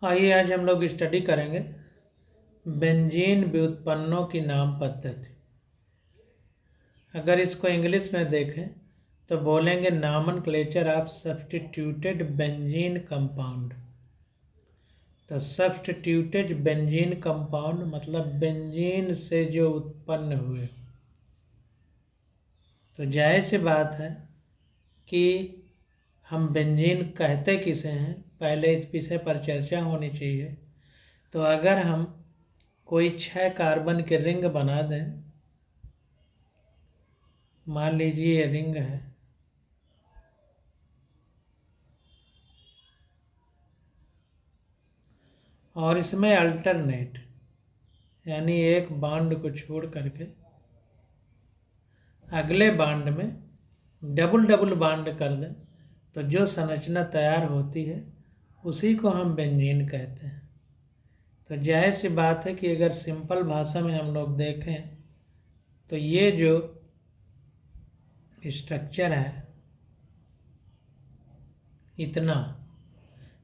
आइए आज हम लोग स्टडी करेंगे बेंजीन व्युत्पन्नों की नाम पद्धति। अगर इसको इंग्लिश में देखें तो बोलेंगे nomenclature of substituted benzene compound. तो सब्स्टिट्यूटेड बेंजीन कंपाउंड मतलब बेंजीन से जो उत्पन्न हुए। तो जाहिर सी बात है कि हम बेंजीन कहते किसे हैं, पहले इस विषय पर चर्चा होनी चाहिए। तो अगर हम कोई 6 कार्बन के रिंग बना दें, मान लीजिए ये रिंग है, और इसमें अल्टरनेट यानी एक बांड को छोड़ करके अगले बांड में डबल डबल बांड कर दें तो जो संरचना तैयार होती है उसी को हम बेंजीन कहते हैं। तो जाहिर सी बात है कि अगर सिंपल भाषा में हम लोग देखें तो ये जो स्ट्रक्चर है, इतना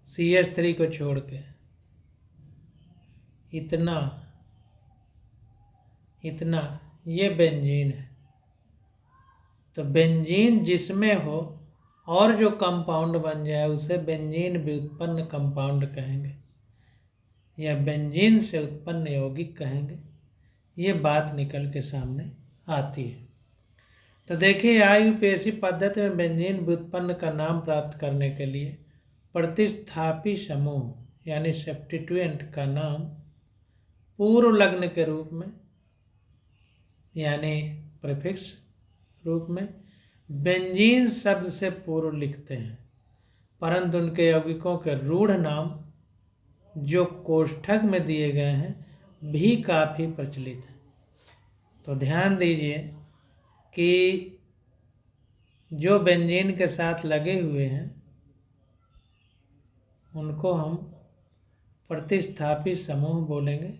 CH3 को छोड़ के इतना इतना, ये बेंजीन है। तो बेंजीन जिसमें हो और जो कंपाउंड बन जाए उसे बेंजीन व्युत्पन्न कंपाउंड कहेंगे या बेंजीन से उत्पन्न यौगिक कहेंगे। ये बात निकल के सामने आती है। तो देखिए, IUPAC पद्धति में बेंजीन व्युत्पन्न का नाम प्राप्त करने के लिए प्रतिस्थापी समूह यानी सब्स्टिट्यूएंट का नाम पूर्व लग्न के रूप में यानी प्रीफिक्स रूप में बेंजीन शब्द से पूर्व लिखते हैं, परंतु उनके यौगिकों के रूढ़ नाम जो कोष्ठक में दिए गए हैं भी काफ़ी प्रचलित है। तो ध्यान दीजिए कि जो बेंजीन के साथ लगे हुए हैं उनको हम प्रतिस्थापी समूह बोलेंगे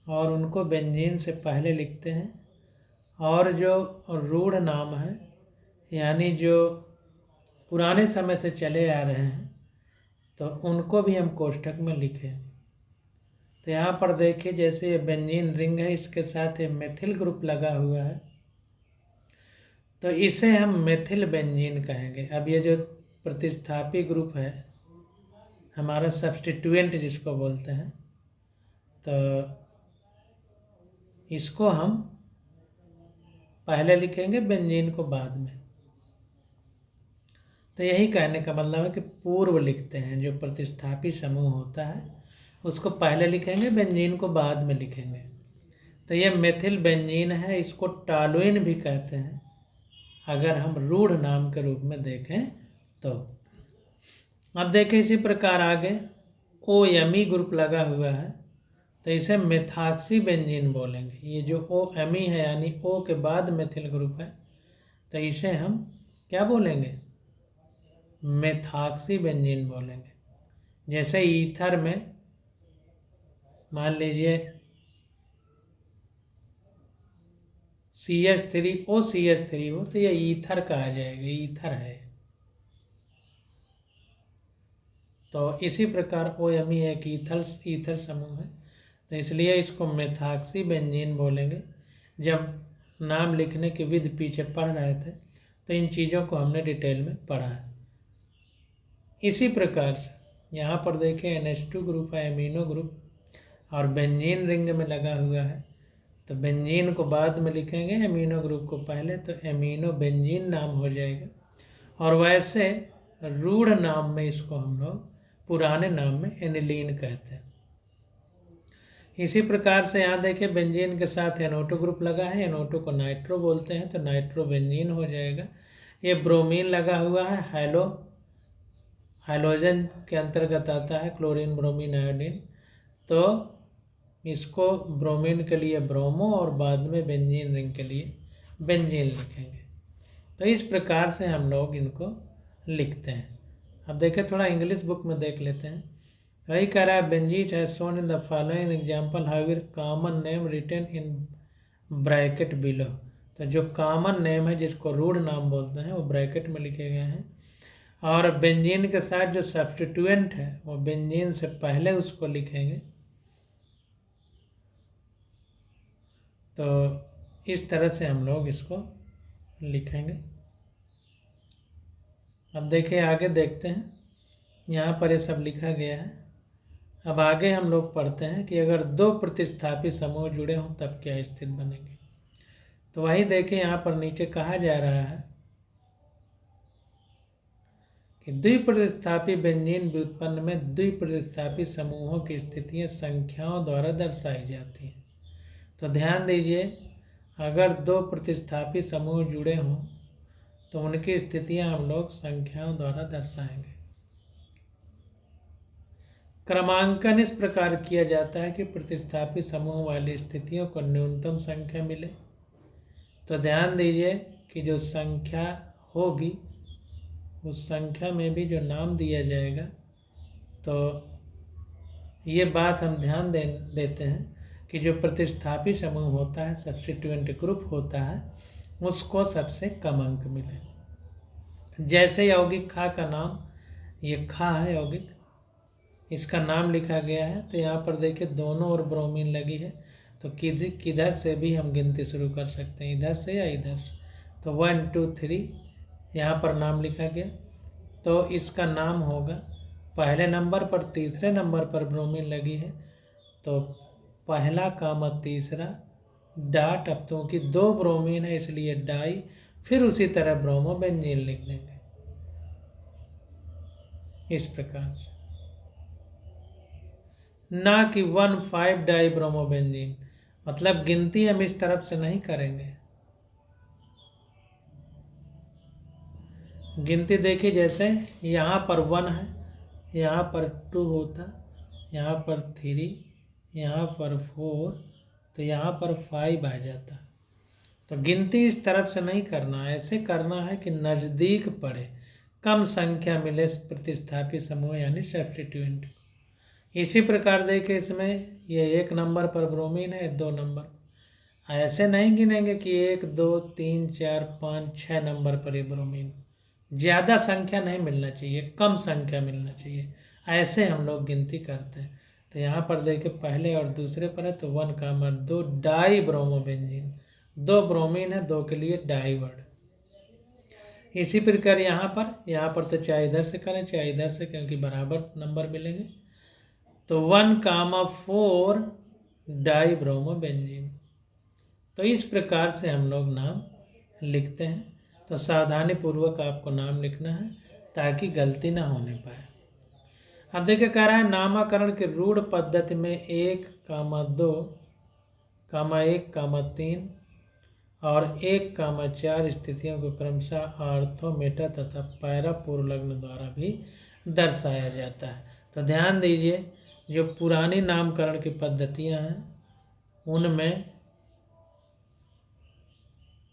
और उनको बेंजीन से पहले लिखते हैं, और जो रूढ़ नाम है यानी जो पुराने समय से चले आ रहे हैं तो उनको भी हम कोष्ठक में लिखें। तो यहाँ पर देखिए, जैसे ये बेंजीन रिंग है, इसके साथ ये मेथिल ग्रुप लगा हुआ है तो इसे हम मेथिल बेंजीन कहेंगे। अब ये जो प्रतिस्थापी ग्रुप है हमारा सब्स्टिट्यूएंट जिसको बोलते हैं, तो इसको हम पहले लिखेंगे, बेंजीन को बाद में। तो यही कहने का मतलब है कि पूर्व लिखते हैं। जो प्रतिस्थापी समूह होता है उसको पहले लिखेंगे, बेंजीन को बाद में लिखेंगे। तो ये मेथिल बेंजीन है, इसको टॉलुइन भी कहते हैं अगर हम रूढ़ नाम के रूप में देखें तो। अब देखें इसी प्रकार आगे OMe ग्रुप लगा हुआ है तो इसे मेथॉक्सी बेंजीन बोलेंगे। ये जो OMe है यानी O के बाद मेथिल ग्रुप है तो इसे हम क्या बोलेंगे, मेथॉक्सी बेंजीन बोलेंगे। जैसे ईथर में मान लीजिए CH3 OCH3 हो तो ये ईथर कहा जाएगा, ईथर है। तो इसी प्रकार OMe एक ईथर समूह है तो इसलिए इसको मेथॉक्सी बेंजीन बोलेंगे। जब नाम लिखने की विधि पीछे पढ़ रहे थे तो इन चीज़ों को हमने डिटेल में पढ़ा है। इसी प्रकार से यहाँ पर देखें NH2 ग्रुप है, एमिनो ग्रुप, और बेंजीन रिंग में लगा हुआ है तो बेंजीन को बाद में लिखेंगे, एमिनो ग्रुप को पहले, तो एमिनो बेंजीन नाम हो जाएगा। और वैसे रूढ़ नाम में इसको हम लोग पुराने नाम में एनिलीन कहते हैं। इसी प्रकार से यहाँ देखिए बेंजीन के साथ NO2 ग्रुप लगा है, NO2 को नाइट्रो बोलते हैं तो नाइट्रो बेंजीन हो जाएगा। ये ब्रोमीन लगा हुआ है, हाइलोजन के अंतर्गत आता है, क्लोरीन ब्रोमीन आयोडीन, तो इसको ब्रोमीन के लिए ब्रोमो और बाद में बेंजीन रिंग के लिए बेंजीन लिखेंगे। तो इस प्रकार से हम लोग इनको लिखते हैं। अब देखें थोड़ा इंग्लिश बुक में देख लेते हैं। वही कह रहा है, बेंजीन है shown in the following example however common name written in bracket below. तो जो कॉमन नेम है जिसको रूढ़ नाम बोलते हैं वो ब्रैकेट में लिखे गए हैं। और बेंजीन के साथ जो सब्स्टिट्यूएंट है वो बेंजीन से पहले उसको लिखेंगे। तो इस तरह से हम लोग इसको लिखेंगे। अब देखिए आगे देखते हैं, यहाँ पर ये सब लिखा गया है। अब आगे हम लोग पढ़ते हैं कि अगर दो प्रतिस्थापी समूह जुड़े हों तब क्या स्थिति बनेगी। तो वही देखिए यहाँ पर नीचे कहा जा रहा है कि द्विप्रतिस्थापी बेंजीन व्युत्पन्न में द्विप्रतिस्थापी समूहों की स्थितियां संख्याओं द्वारा दर्शाई जाती हैं। तो ध्यान दीजिए, अगर दो प्रतिस्थापी समूह जुड़े हों तो उनकी स्थितियां हम लोग संख्याओं द्वारा दर्शाएंगे। क्रमांकन इस प्रकार किया जाता है कि प्रतिस्थापी समूह वाली स्थितियों को न्यूनतम संख्या मिले। तो ध्यान दीजिए कि जो संख्या होगी उस संख्या में भी जो नाम दिया जाएगा, तो ये बात हम ध्यान देते हैं कि जो प्रतिस्थापी समूह होता है, सब्स्टिट्यूएंट ग्रुप होता है, उसको सबसे कम अंक मिले। जैसे यौगिक खा का नाम, ये खा है यौगिक, इसका नाम लिखा गया है। तो यहाँ पर देखिए दोनों ओर ब्रोमीन लगी है, तो किधर से भी हम गिनती शुरू कर सकते हैं, इधर से या इधर से। तो 1 2 3 यहाँ पर नाम लिखा गया, तो इसका नाम होगा पहले नंबर पर, तीसरे नंबर पर ब्रोमीन लगी है तो पहला कामा तीसरा डाट। अब तो कि दो ब्रोमीन है इसलिए डाई, फिर उसी तरह ब्रोमो बेंजीन लिख देंगे इस प्रकार से, ना कि 1,5 डाई ब्रोमो बेंजीन। मतलब गिनती हम इस तरफ से नहीं करेंगे। गिनती देखिए, जैसे यहाँ पर 1 है, यहाँ पर 2 होता, यहाँ पर 3, यहाँ पर 4, तो यहाँ पर 5 आ जाता। तो गिनती इस तरफ से नहीं करना है, ऐसे करना है कि नज़दीक पड़े, कम संख्या मिले प्रतिस्थापी समूह यानी सब्स्टिट्यूएंट। इसी प्रकार देखिए इसमें ये 1 नंबर पर ब्रोमीन है, 2 नंबर। ऐसे नहीं गिनेंगे कि 1 2 3 4 5 6 नंबर पर ये ब्रोमीन। ज़्यादा संख्या नहीं मिलना चाहिए, कम संख्या मिलना चाहिए, ऐसे हम लोग गिनती करते हैं। तो यहाँ पर देखिए पहले और दूसरे पर है, तो 1 कामा 2 डाई ब्रोमो बेंजीन, 2 ब्रोमीन है, 2 के लिए डाई वर्ड। इसी प्रकार यहाँ पर तो चाहे इधर से करें चाहे इधर से, क्योंकि बराबर नंबर मिलेंगे। तो 1 कामा 4 डाई ब्रोमो बेंजीन। तो इस प्रकार से हम लोग नाम लिखते हैं। तो सावधानी पूर्वक आपको नाम लिखना है ताकि गलती ना होने पाए। अब देखिए कह रहा है नामाकरण के रूढ़ पद्धति में 1 कामा 2 कामा 1 कामा 3 और 1 कामा 4 स्थितियों को क्रमशः आर्थो मेटा तथा पैरा पूर्व लग्न द्वारा भी दर्शाया जाता है। तो ध्यान दीजिए, जो पुरानी नामकरण की पद्धतियां हैं उनमें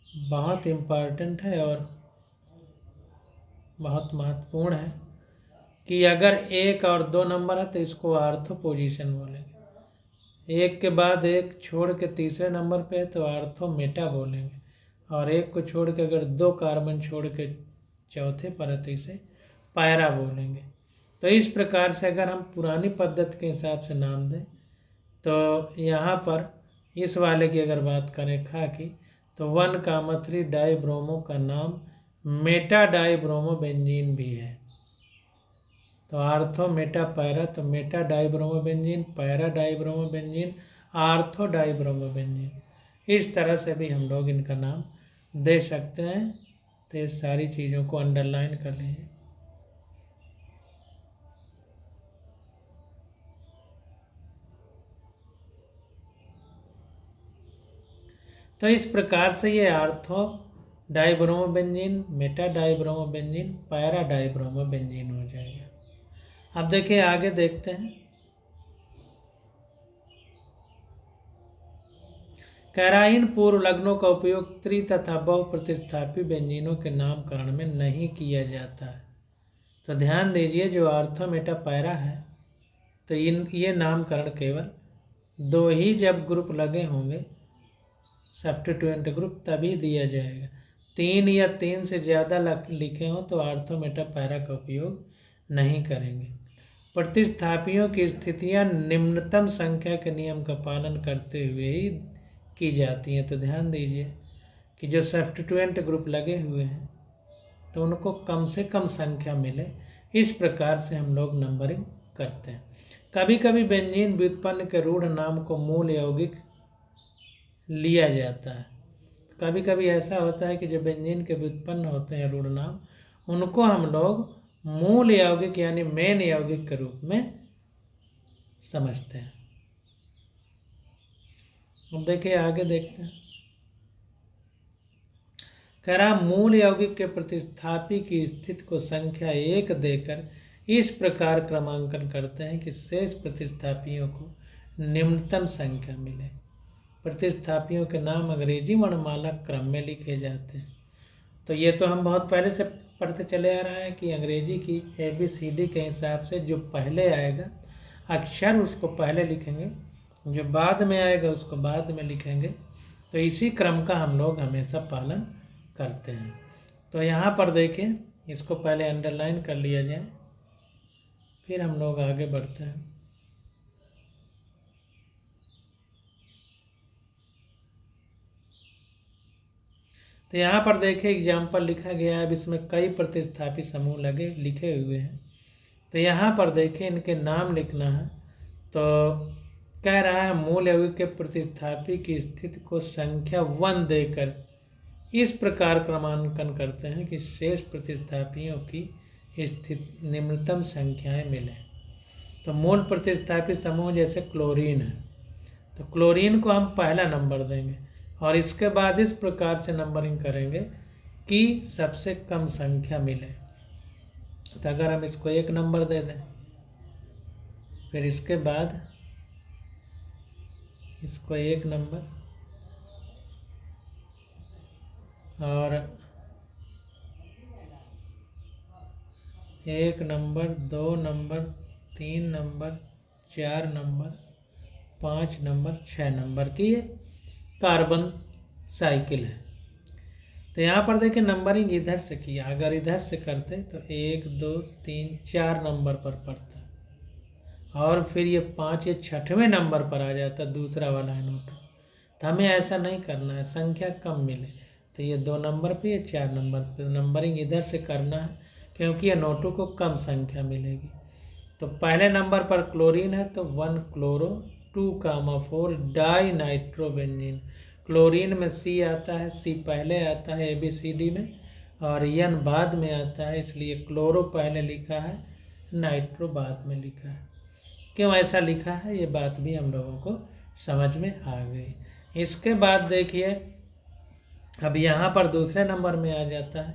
बहुत इम्पॉर्टेंट है और बहुत महत्वपूर्ण है कि अगर 1 और 2 नंबर है तो इसको आर्थो पोजीशन बोलेंगे। 1 के बाद 1 छोड़ के तीसरे नंबर पे है तो आर्थो मेटा बोलेंगे, और 1 को छोड़ के अगर 2 कार्बन छोड़ के चौथे पर है तो इसे पैरा बोलेंगे। तो इस प्रकार से अगर हम पुरानी पद्धति के हिसाब से नाम दें, तो यहाँ पर इस वाले की अगर बात करें खा की, तो 1 कामा 3 डाई ब्रोमो का नाम मेटा डाई ब्रोमो बेंजीन भी है। तो आर्थो मेटा पैरा, तो Meta die bromo benzene, para die bromo benzene, ortho die bromo benzene, इस तरह से भी हम लोग इनका नाम दे सकते हैं। तो ये सारी चीज़ों को अंडरलाइन कर लीजिए। तो इस प्रकार से ये ortho dibromo benzene, Meta dibromo benzene, para dibromo benzene हो जाएगा। अब देखिए आगे देखते हैं, कैराइन पूर्व लग्नों का उपयोग त्रि तथा बहु प्रतिस्थापी बेंजीनों के नामकरण में नहीं किया जाता है। तो ध्यान दीजिए, जो आर्थो मेटा पैरा है तो ये नामकरण केवल 2 ही जब ग्रुप लगे होंगे सब्स्टिट्यूएंट ग्रुप तभी दिया जाएगा। 3 या 3 से ज़्यादा लिखे हों तो आर्थोमेटा पैरा का उपयोग नहीं करेंगे। प्रतिस्थापियों की स्थितियां निम्नतम संख्या के नियम का पालन करते हुए ही की जाती हैं। तो ध्यान दीजिए कि जो सब्स्टिट्यूएंट ग्रुप लगे हुए हैं तो उनको कम से कम संख्या मिले, इस प्रकार से हम लोग नंबरिंग करते हैं। कभी कभी व्यंजन व्युत्पन्न के रूढ़ नाम को मूल यौगिक लिया जाता है। कभी कभी ऐसा होता है कि जो व्यंजन के व्युत्पन्न होते हैं रूढ़ नाम, उनको हम लोग मूल यौगिक यानी मेन यौगिक के रूप में समझते हैं। अब देखिए आगे देखते हैं। कह रहा मूल यौगिक के प्रतिस्थापी की स्थिति को संख्या 1 देकर इस प्रकार क्रमांकन करते हैं कि शेष प्रतिस्थापियों को निम्नतम संख्या मिले। प्रतिस्थापियों के नाम अंग्रेजी वर्णमाला क्रम में लिखे जाते हैं। तो ये तो हम बहुत पहले से पढ़ते चले आ रहा है कि अंग्रेजी की ABCD के हिसाब से जो पहले आएगा अक्षर उसको पहले लिखेंगे, जो बाद में आएगा उसको बाद में लिखेंगे। तो इसी क्रम का हम लोग हमेशा पालन करते हैं। तो यहाँ पर देखिए, इसको पहले अंडरलाइन कर लिया जाए, फिर हम लोग आगे बढ़ते हैं। तो यहाँ पर देखिए एग्जाम्पल लिखा गया है। अब इसमें कई प्रतिस्थापी समूह लिखे हुए हैं। तो यहाँ पर देखिए इनके नाम लिखना है। तो कह रहा है मूल यौगिक के प्रतिस्थापी की स्थिति को संख्या 1 देकर इस प्रकार क्रमांकन करते हैं कि शेष प्रतिस्थापियों की स्थिति निम्नतम संख्याएं मिले। तो मूल प्रतिस्थापी समूह जैसे क्लोरीन है, तो क्लोरीन को हम पहला नंबर देंगे और इसके बाद इस प्रकार से नंबरिंग करेंगे कि सबसे कम संख्या मिले। तो अगर हम इसको 1 नंबर दे दें, फिर इसके बाद इसको 1 नंबर और 1 number, 2 number, 3 number, 4 number, 5 number, 6 number की ये कार्बन साइकिल है। तो यहाँ पर देखिए नंबरिंग इधर से किया, अगर इधर से करते तो 1 2 3 4 नंबर पर पड़ता और फिर ये 5 ये 6वें नंबर पर आ जाता दूसरा वाला नोट। तो हमें ऐसा नहीं करना है, संख्या कम मिले। तो ये 2 नंबर पे, ये 4 नंबर पे नंबरिंग इधर से करना है क्योंकि ये नोटों को कम संख्या मिलेगी। तो पहले नंबर पर क्लोरीन है तो 1 क्लोरो, 2, 4 डाई नाइट्रोबेंजीन। क्लोरीन में C आता है, C पहले आता है ABCD में और N बाद में आता है, इसलिए क्लोरो पहले लिखा है, नाइट्रो बाद में लिखा है। क्यों ऐसा लिखा है ये बात भी हम लोगों को समझ में आ गई। इसके बाद देखिए अब यहाँ पर दूसरे नंबर में आ जाता है,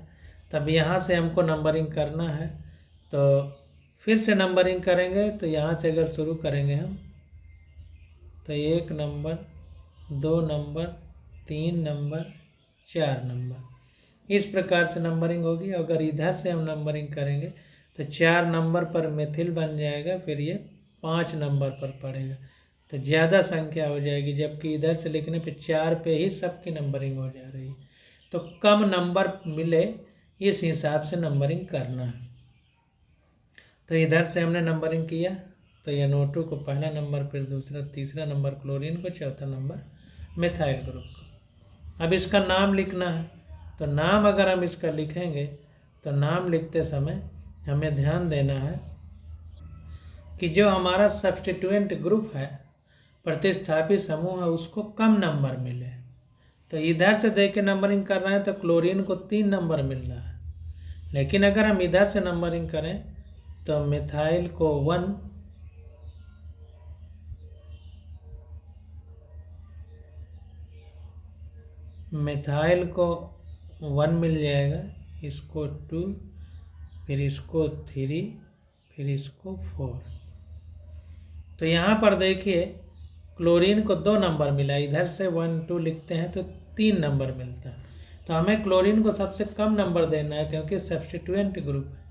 तब यहाँ से हमको नंबरिंग करना है। तो फिर से नंबरिंग करेंगे, तो यहाँ से अगर शुरू करेंगे हम तो 1 नंबर, 2 नंबर, 3 नंबर, 4 नंबर, इस प्रकार से नंबरिंग होगी। अगर इधर से हम नंबरिंग करेंगे तो 4 नंबर पर मेथिल बन जाएगा, फिर ये 5 नंबर पर पड़ेगा, तो ज़्यादा संख्या हो जाएगी, जबकि इधर से लिखने पे 4 पे ही सबकी नंबरिंग हो जा रही है। तो कम नंबर मिले इस हिसाब से नंबरिंग करना है। तो इधर से हमने नंबरिंग किया तो NO2 को पहला नंबर, फिर दूसरा, तीसरा नंबर क्लोरीन को, चौथा नंबर मिथाइल ग्रुप को। अब इसका नाम लिखना है। तो नाम अगर हम इसका लिखेंगे तो नाम लिखते समय हमें ध्यान देना है कि जो हमारा सब्स्टिट्यूएंट ग्रुप है, प्रतिस्थापी समूह है, उसको कम नंबर मिले। तो इधर से देख के नंबरिंग कर रहे हैं तो क्लोरीन को 3 नंबर मिल रहा है, लेकिन अगर हम इधर से नंबरिंग करें तो मिथाइल को 1, मिथाइल को 1 मिल जाएगा, इसको 2, फिर इसको 3, फिर इसको 4। तो यहाँ पर देखिए क्लोरीन को 2 नंबर मिला, इधर से 1 2 लिखते हैं तो 3 नंबर मिलता है। तो हमें क्लोरीन को सबसे कम नंबर देना है क्योंकि सब्स्टिट्यूएंट ग्रुप है।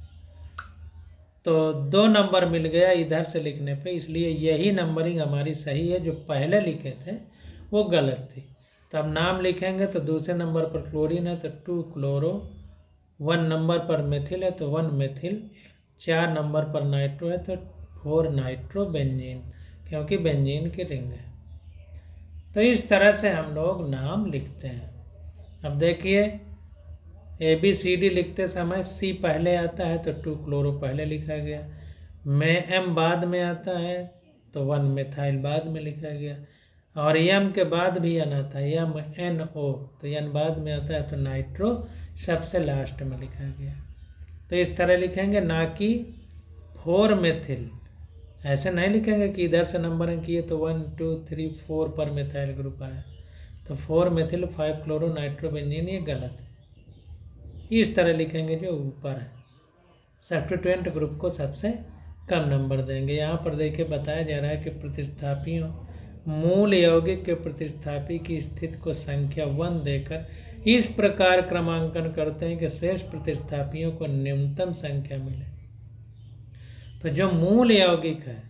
तो 2 नंबर मिल गया इधर से लिखने पे, इसलिए यही नंबरिंग हमारी सही है। जो पहले लिखे थे वो गलत थी। तो अब नाम लिखेंगे तो दूसरे नंबर पर क्लोरीन है तो 2 क्लोरो, 1 नंबर पर मेथिल है तो 1 मेथिल, 4 नंबर पर नाइट्रो है तो 4 नाइट्रो बेंजीन, क्योंकि बेंजीन की रिंग है। तो इस तरह से हम लोग नाम लिखते हैं। अब देखिए ABCD लिखते समय C पहले आता है तो 2 क्लोरो पहले लिखा गया, में M बाद में आता है तो 1 मेथाइल बाद में लिखा गया, और M के बाद भी N आता है, MNO तो N बाद में आता है तो नाइट्रो सबसे लास्ट में लिखा गया। तो इस तरह लिखेंगे, ना कि 4 मेथिल। ऐसे नहीं लिखेंगे कि इधर से नंबरिंग किए तो 1 2 3 4 पर मेथाइल ग्रुप आया तो 4 मेथिल 5 क्लोरो नाइट्रोबेंजीन, ये गलत है। इस तरह लिखेंगे जो ऊपर है, सब्स्टिट्यूएंट ग्रुप को सबसे कम नंबर देंगे। यहाँ पर देखिए बताया जा रहा है कि प्रतिस्थापियों मूल यौगिक के प्रतिस्थापी की स्थिति को संख्या 1 देकर इस प्रकार क्रमांकन करते हैं कि शेष प्रतिस्थापियों को न्यूनतम संख्या मिले। तो जो मूल यौगिक है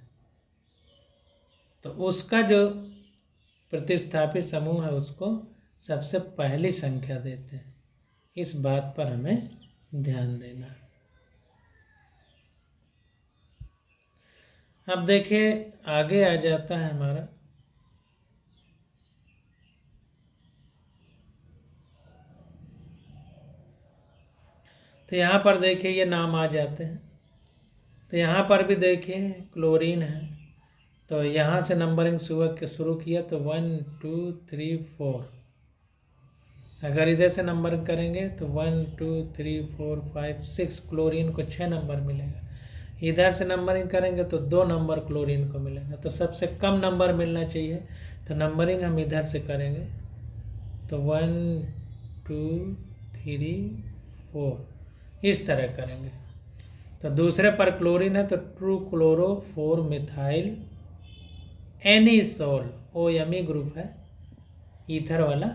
तो उसका जो प्रतिस्थापी समूह है उसको सबसे पहली संख्या देते हैं। इस बात पर हमें ध्यान देना है। अब देखिए आगे आ जाता है हमारा तो यहाँ पर देखिए ये नाम आ जाते हैं। तो यहाँ पर भी देखिए क्लोरीन है तो यहाँ से नंबरिंग शुरू किया तो 1 2 3 4। अगर इधर से नंबरिंग करेंगे तो 1 2 3 4 5 6 क्लोरीन को 6 नंबर मिलेगा। इधर से नंबरिंग करेंगे तो 2 नंबर क्लोरीन को मिलेगा। तो सबसे कम नंबर मिलना चाहिए तो नंबरिंग हम इधर से करेंगे तो 1 2 3 4 इस तरह करेंगे। तो दूसरे पर क्लोरीन है तो 2 chloro 4 methyl anisole, OMe group है ईथर वाला,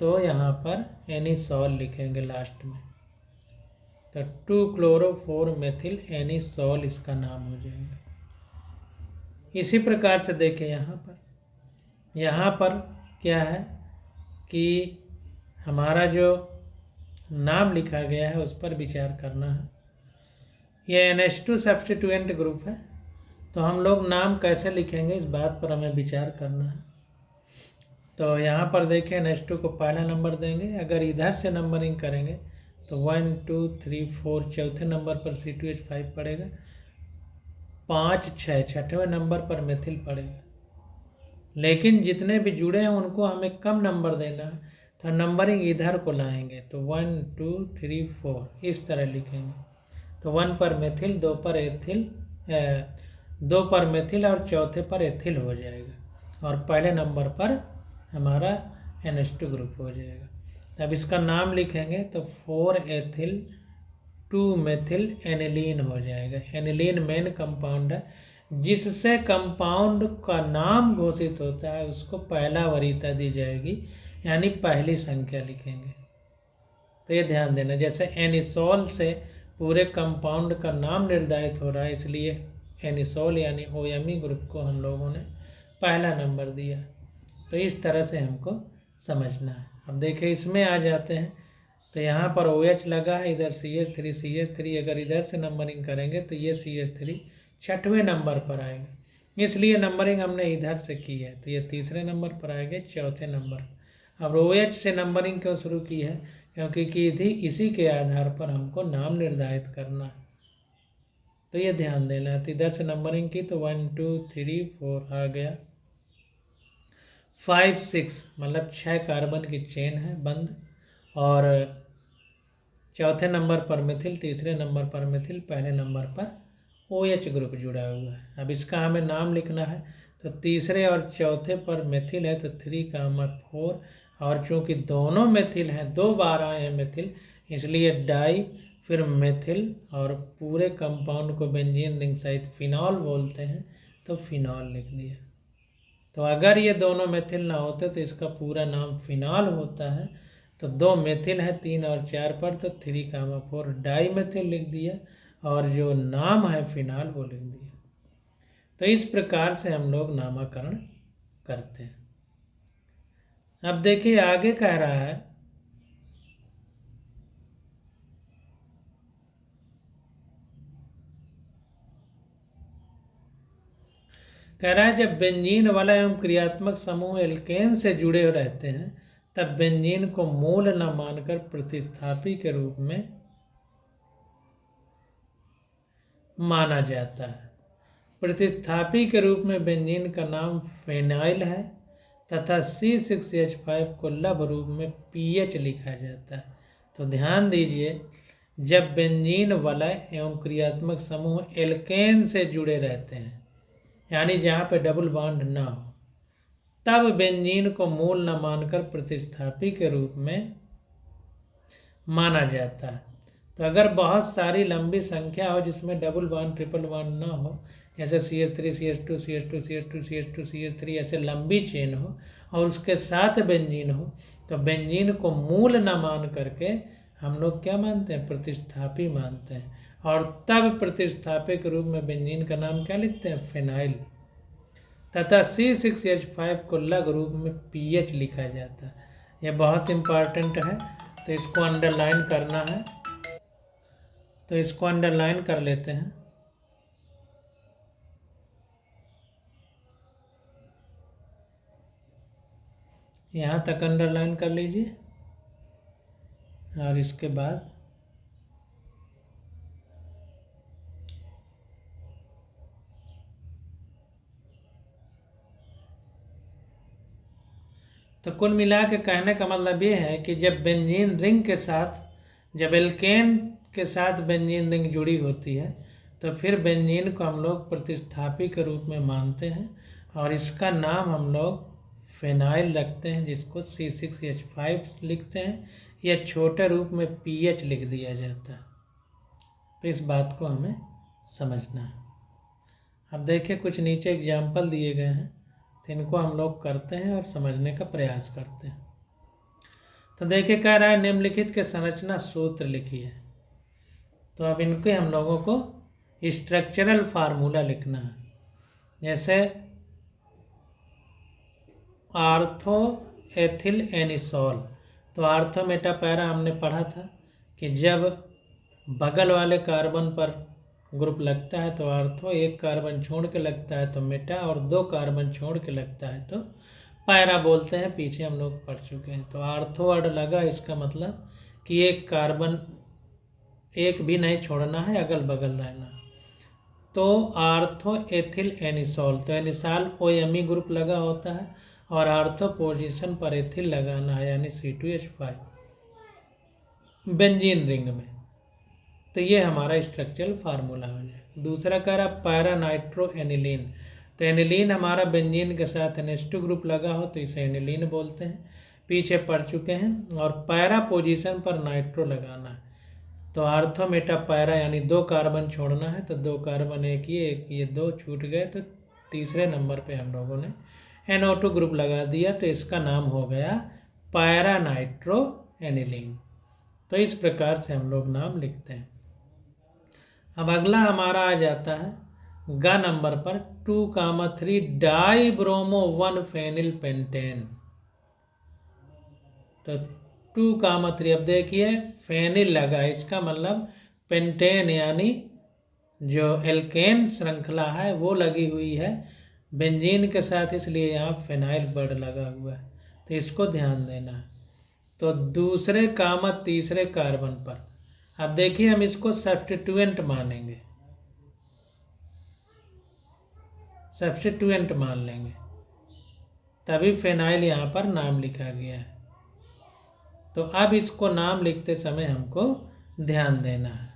तो यहाँ पर एनिसोल लिखेंगे लास्ट में। तो 2 क्लोरो 4 मेथिल एनिसोल इसका नाम हो जाएगा। इसी प्रकार से देखें यहाँ पर क्या है कि हमारा जो नाम लिखा गया है उस पर विचार करना है। यह NH2 सब्स्टिट्यूएंट ग्रुप है तो हम लोग नाम कैसे लिखेंगे इस बात पर हमें विचार करना है। तो यहाँ पर देखें NH2 को पहला नंबर देंगे। अगर इधर से नंबरिंग करेंगे तो 1 2 3 4 चौथे नंबर पर C2H5 पड़ेगा, 5 6 छठवें नंबर पर मेथिल पड़ेगा। लेकिन जितने भी जुड़े हैं उनको हमें कम नंबर देना है तो नंबरिंग इधर को लाएंगे तो 1 2 3 4 इस तरह लिखेंगे। तो 1 पर मेथिल, 2 पर एथिल, 2 पर मेथिल और चौथे पर एथिल हो जाएगा और पहले नंबर पर हमारा NH2 ग्रुप हो जाएगा। तब इसका नाम लिखेंगे तो 4 एथिल 2 मेथिल एनिलीन हो जाएगा। एनिलीन मेन कंपाउंड है, जिससे कंपाउंड का नाम घोषित होता है उसको पहला वरीयता दी जाएगी, यानी पहली संख्या लिखेंगे। तो ये ध्यान देना, जैसे एनिसोल से पूरे कंपाउंड का नाम निर्धारित हो रहा है इसलिए एनिसोल यानी OMe ग्रुप को हम लोगों ने पहला नंबर दिया। तो इस तरह से हमको समझना है। अब देखिए इसमें आ जाते हैं तो यहाँ पर OH लगा है, इधर CH3 अगर इधर से नंबरिंग करेंगे तो ये CH3 छठवें नंबर पर आएगा, इसलिए नंबरिंग हमने इधर से की है तो ये तीसरे नंबर पर आएगा, चौथे नंबर। अब OH से नंबरिंग क्यों शुरू की है, क्योंकि इसी के आधार पर हमको नाम निर्धारित करना है। तो ये ध्यान देना है। तो इधर से नंबरिंग की तो 1 2 3 4 आ गया, 5 6 मतलब 6 कार्बन की चेन है बंद, और चौथे नंबर पर मिथिल, तीसरे नंबर पर मिथिल, पहले नंबर पर OH ग्रुप जुड़ा हुआ है। अब इसका हमें नाम लिखना है तो तीसरे और चौथे पर मिथिल है तो 3 4, और चूँकि दोनों मेथिल हैं, 2 बार आए हैं मेथिल, इसलिए डाई फिर मेथिल और पूरे कंपाउंड को बेंजीन रिंग सहित फिनॉल बोलते हैं तो फिनॉल लिख दिया। तो अगर ये दोनों मेथिल ना होते तो इसका पूरा नाम फिनॉल होता है। तो 2 मेथिल है 3 और 4 पर तो 3 4 डाई मेथिल लिख दिया और जो नाम है फिनॉल वो लिख दिया। तो इस प्रकार से हम लोग नामकरण करते हैं। अब देखिए आगे कह रहा है, कह रहा है जब बेंजीन वाला एवं क्रियात्मक समूह एल्केन से जुड़े रहते हैं तब बेंजीन को मूल न मानकर प्रतिस्थापी के रूप में माना जाता है। प्रतिस्थापी के रूप में बेंजीन का नाम फेनाइल है तथा C6H5 को लव रूप में पीएच लिखा जाता है। तो ध्यान दीजिए, जब बेंजीन वलय एवं क्रियात्मक समूह एल्केन से जुड़े रहते हैं, यानी जहाँ पे डबल बॉन्ड ना हो, तब बेंजीन को मूल न मानकर प्रतिस्थापी के रूप में माना जाता है। तो अगर बहुत सारी लंबी संख्या हो जिसमें डबल बॉन्ड ट्रिपल बॉन्ड ना हो, जैसे CH3 CH2 CH2 CH2 CH2 CH3 ऐसे लंबी चेन हो और उसके साथ बेंजीन हो, तो बेंजीन को मूल न मान करके हम लोग क्या मानते हैं, प्रतिस्थापी मानते हैं। और तब प्रतिस्थापी के रूप में बेंजीन का नाम क्या लिखते हैं, फेनाइल, तथा C6H5 को लघु रूप में पीएच लिखा जाता है। यह बहुत इम्पॉर्टेंट है, तो इसको अंडरलाइन करना है, तो इसको अंडरलाइन कर लेते हैं। यहाँ तक अंडरलाइन कर लीजिए और इसके बाद तो कुल मिला के कहने का मतलब ये है कि जब बेंजीन रिंग के साथ, जब एल्केन के साथ बेंजीन रिंग जुड़ी होती है तो फिर बेंजीन को हम लोग प्रतिस्थापी के रूप में मानते हैं और इसका नाम हम लोग फेनाइल रखते हैं, जिसको C6H5 लिखते हैं या छोटे रूप में पीएच लिख दिया जाता है। तो इस बात को हमें समझना है। अब देखिए कुछ नीचे एग्जाम्पल दिए गए हैं, तो इनको हम लोग करते हैं और समझने का प्रयास करते हैं। तो देखिए कह रहा है निम्नलिखित के संरचना सूत्र लिखिए। तो अब इनके हम लोगों को स्ट्रक्चरल फार्मूला लिखना है। जैसे आर्थो एथिल एनिसोल, तो आर्थो मेटा पैरा हमने पढ़ा था कि जब बगल वाले कार्बन पर ग्रुप लगता है तो आर्थो, एक कार्बन छोड़ के लगता है तो मेटा, और दो कार्बन छोड़ के लगता है तो पैरा बोलते हैं। पीछे हम लोग पढ़ चुके हैं। तो आर्थो वर्ड लगा, इसका मतलब कि एक कार्बन एक भी नहीं छोड़ना है, अगल बगल रहना। तो आर्थो एथिल एनिसोल, तो एनिसाल OMe ग्रुप लगा होता है और आर्थो पोजीशन पर एथिल लगाना है, यानी C2H5 बेंजीन रिंग में। तो ये हमारा स्ट्रक्चरल फार्मूला हो जाएगा। दूसरा कह रहा पैरा नाइट्रो एनिलीन, तो एनिलीन हमारा बेंजीन के साथ NH2 ग्रुप लगा हो तो इसे एनिलीन बोलते हैं, पीछे पढ़ चुके हैं। और पैरा पोजीशन पर नाइट्रो लगाना है, तो आर्थो मेटा पैरा, यानी दो कार्बन छोड़ना है, तो दो कार्बन एक ये दो छूट गए, तो तीसरे नंबर पे हम लोगों ने NO2 ग्रुप लगा दिया, तो इसका नाम हो गया पैरा नाइट्रो एनिलीन। तो इस प्रकार से हम लोग नाम लिखते हैं। अब अगला हमारा आ जाता है ग नंबर पर 2,3 डाई ब्रोमो 1 फेनिल पेंटेन। तो 2,3, अब देखिए फेनिल लगा, इसका मतलब पेंटेन यानी जो एल्केन श्रृंखला है वो लगी हुई है बेंजीन के साथ, इसलिए यहाँ फेनाइल वर्ड लगा हुआ है। तो इसको ध्यान देना है। तो दूसरे तीसरे कार्बन पर, अब देखिए हम इसको सब्स्टिट्यूएंट मानेंगे, सब्स्टिट्यूएंट मान लेंगे, तभी फेनाइल यहाँ पर नाम लिखा गया है। तो अब इसको नाम लिखते समय हमको ध्यान देना है।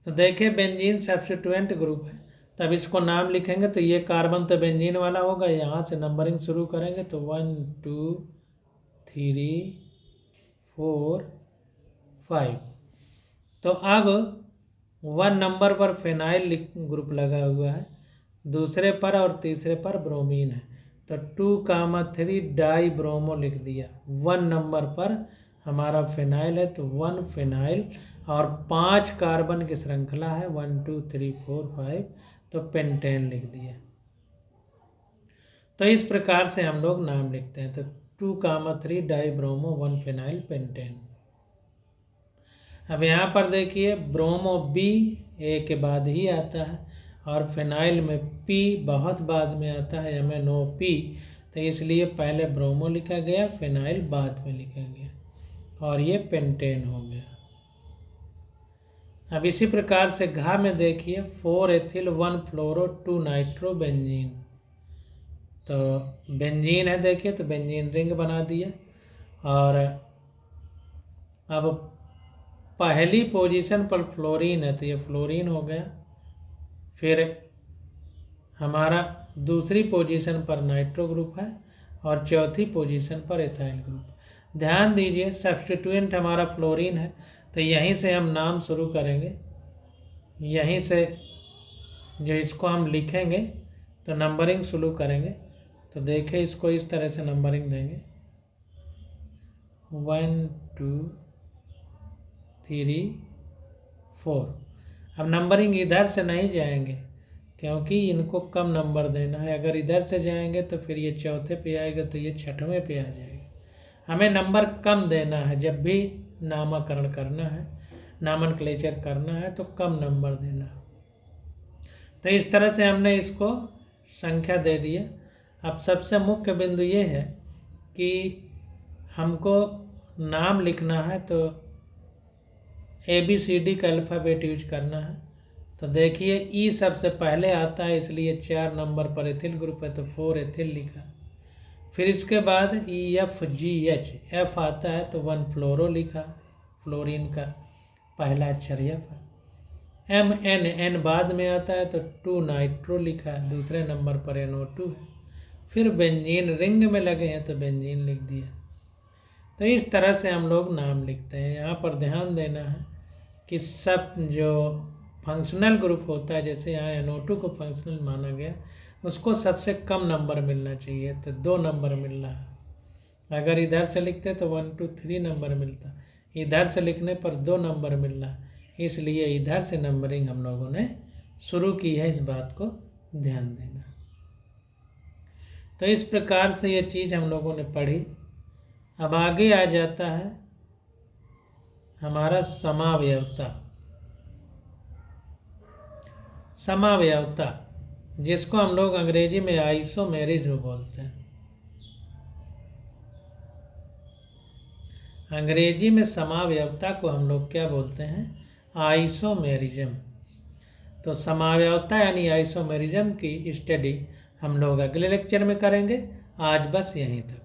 तो देखिए बेंजीन सब्स्टिट्यूएंट ग्रुप है, तब इसको नाम लिखेंगे तो ये कार्बन तो बेंजीन वाला होगा, यहाँ से नंबरिंग शुरू करेंगे तो 1 2 3 4 5। तो अब 1 नंबर पर फेनाइल ग्रुप लगा हुआ है, दूसरे पर और तीसरे पर ब्रोमीन है, तो 2,3 डाई ब्रोमो लिख दिया। 1 नंबर पर हमारा फेनाइल है, तो 1 फेनाइल, और 5 कार्बन की श्रृंखला है 1 2 3 4 5, तो पेंटेन लिख दिया। तो इस प्रकार से हम लोग नाम लिखते हैं। तो 2,3 डाईब्रोमो 1 फिनाइल पेंटेन। अब यहाँ पर देखिए ब्रोमो बी ए के बाद ही आता है और फिनाइल में पी बहुत बाद में आता है, MnO_P, तो इसलिए पहले ब्रोमो लिखा गया, फिनाइल बाद में लिखा गया और ये पेंटेन हो गया। अब इसी प्रकार से घा में देखिए 4 एथिल 1 फ्लोरो 2 नाइट्रो बेंजीन, तो बेंजीन है देखिए, तो बेंजीन रिंग बना दिया। और अब पहली पोजीशन पर फ्लोरीन है तो ये फ्लोरीन हो गया। फिर हमारा दूसरी पोजीशन पर नाइट्रो ग्रुप है और चौथी पोजीशन पर एथाइल ग्रुप। ध्यान दीजिए सब्स्टिट्यूएंट हमारा फ्लोरीन है, तो यहीं से हम नाम शुरू करेंगे, यहीं से जो इसको हम लिखेंगे तो नंबरिंग शुरू करेंगे। तो देखें इसको इस तरह से नंबरिंग देंगे 1 2 3 4। अब नंबरिंग इधर से नहीं जाएंगे क्योंकि इनको कम नंबर देना है। अगर इधर से जाएंगे तो फिर ये चौथे पे आएगा तो ये छठवें पे आ जाएगा। हमें नंबर कम देना है, जब भी नामकरण करना है, नामनक्लेचर करना है तो कम नंबर देना। तो इस तरह से हमने इसको संख्या दे दिया। अब सबसे मुख्य बिंदु ये है कि हमको नाम लिखना है तो ABCD का अल्फ़ाबेट यूज करना है। तो देखिए ई सबसे पहले आता है, इसलिए 4 नंबर पर एथिल ग्रुप है तो 4 एथिल लिखा। फिर इसके बाद EFGH, F आता है तो 1 फ्लोरो लिखा, फ्लोरीन का पहला अक्षर F है। MnN बाद में आता है तो 2 नाइट्रो लिखा है, दूसरे नंबर पर NO2 है। फिर बेंजीन रिंग में लगे हैं तो बेंजीन लिख दिया। तो इस तरह से हम लोग नाम लिखते हैं। यहाँ पर ध्यान देना है कि सब जो फंक्शनल ग्रुप होता है, जैसे यहाँ NO2 को फंक्शनल माना गया, उसको सबसे कम नंबर मिलना चाहिए, तो 2 नंबर मिल रहा है। अगर इधर से लिखते तो 1 2 3 नंबर मिलता, इधर से लिखने पर 2 नंबर मिल रहा, इसलिए इधर से नंबरिंग हम लोगों ने शुरू की है। इस बात को ध्यान देना। तो इस प्रकार से ये चीज़ हम लोगों ने पढ़ी। अब आगे आ जाता है हमारा समावयवता। समावयवता जिसको हम लोग अंग्रेजी में आइसोमेरिज्म बोलते हैं। अंग्रेजी में समावयवता को हम लोग क्या बोलते हैं? आइसोमेरिज्म। तो समावयवता यानी आइसोमेरिज्म की स्टडी हम लोग अगले लेक्चर में करेंगे। आज बस यहीं तक।